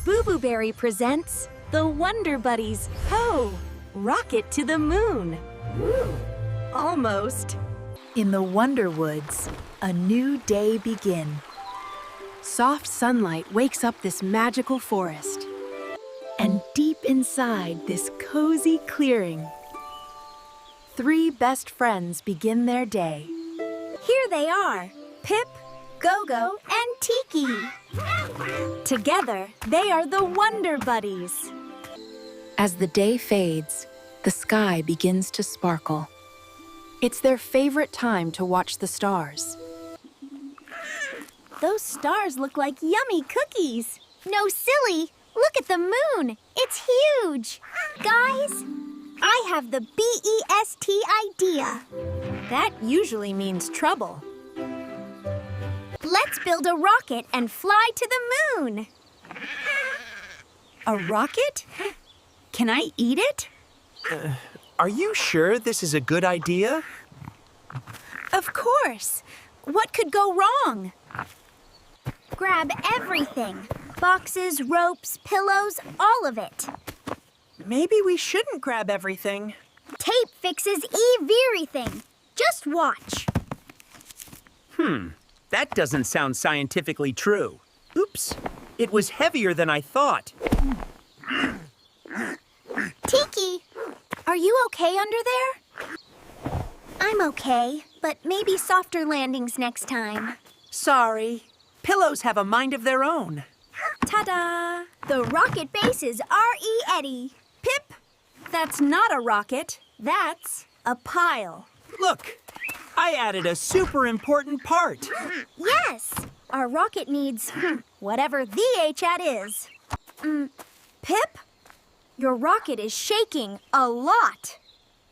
BubuBerri presents the Wonder Buddies. Ho! Rocket to the moon. Almost. In the Wonder Woods, a new day begins. Soft sunlight wakes up this magical forest. And deep inside this cozy clearing, 3 best friends begin their day. Here they are, Pip, Gogo, and Tiki. Together, they are the Wonder Buddies. As the day fades, the sky begins to sparkle. It's their favorite time to watch the stars. Those stars look like yummy cookies. No, silly. Look at the moon. It's huge. Guys, I have the BEST idea. That usually means trouble. Let's build a rocket and fly to the moon. A rocket? Can I eat it? Are you sure this is a good idea? Of course. What could go wrong? Grab everything. Boxes, ropes, pillows, all of it. Maybe we shouldn't grab everything. Tape fixes everything. Just watch. That doesn't sound scientifically true. Oops, it was heavier than I thought. Tiki, are you okay under there? I'm okay, but maybe softer landings next time. Sorry, pillows have a mind of their own. Ta-da! The rocket base is R.E. Pip, that's not a rocket. That's a pile. Look, I added a super important part. Yes, our rocket needs whatever the HAT is. Pip, your rocket is shaking a lot.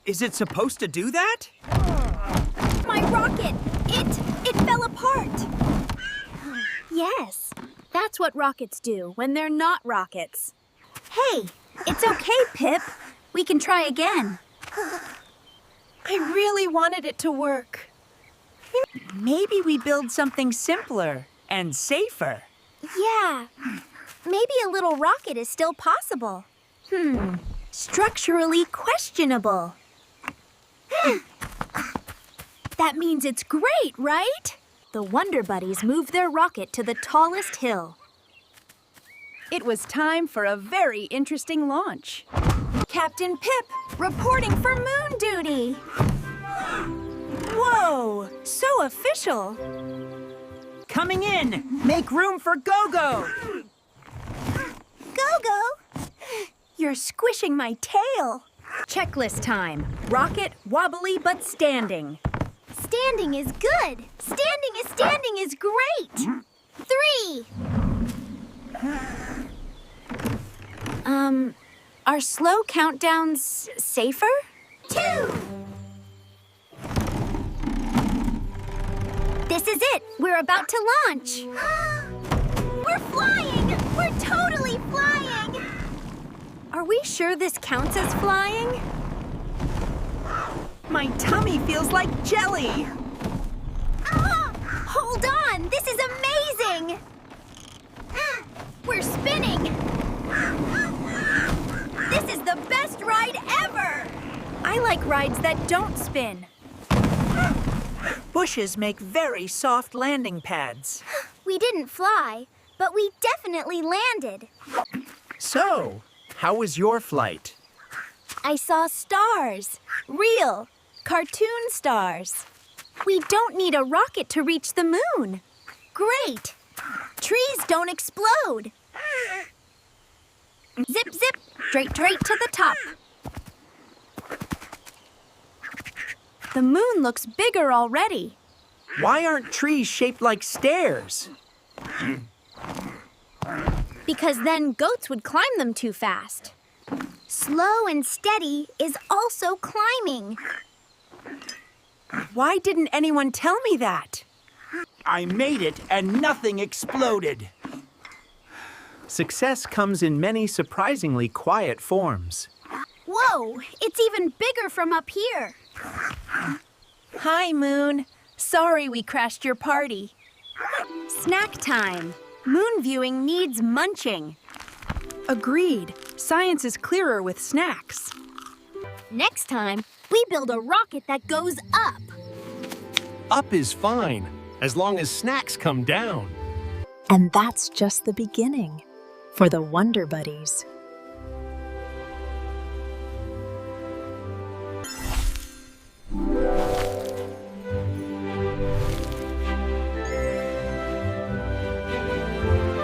Is it supposed to do that? My rocket, it fell apart. Yes. That's what rockets do when they're not rockets. Hey, it's okay, Pip. We can try again. I really wanted it to work. Maybe we build something simpler and safer. Yeah, maybe a little rocket is still possible. Structurally questionable. That means it's great, right? The Wonder Buddies moved their rocket to the tallest hill. It was time for a very interesting launch. Captain Pip, reporting for moon duty. Whoa, so official. Coming in, make room for Gogo. Gogo! You're squishing my tail. Checklist time. Rocket wobbly but standing. Standing is good. Standing is great. 3. Are slow countdowns safer? 2. This is it. We're about to launch. We're flying. We're totally flying. Are we sure this counts as flying? My tummy feels like jelly. Hold on. This is amazing. We're spinning. This is the best ride ever. I like rides that don't spin. Bushes make very soft landing pads. We didn't fly, but we definitely landed. So, how was your flight? I saw stars. Real, cartoon stars. We don't need a rocket to reach the moon. Great. Trees don't explode. Zip, zip, straight to the top. The moon looks bigger already. Why aren't trees shaped like stairs? Because then goats would climb them too fast. Slow and steady is also climbing. Why didn't anyone tell me that? I made it and nothing exploded. Success comes in many surprisingly quiet forms. Whoa, it's even bigger from up here. Hi, Moon. Sorry we crashed your party. Snack time. Moon viewing needs munching. Agreed. Science is clearer with snacks. Next time, we build a rocket that goes up. Up is fine, as long as snacks come down. And that's just the beginning for the Wonder Buddies.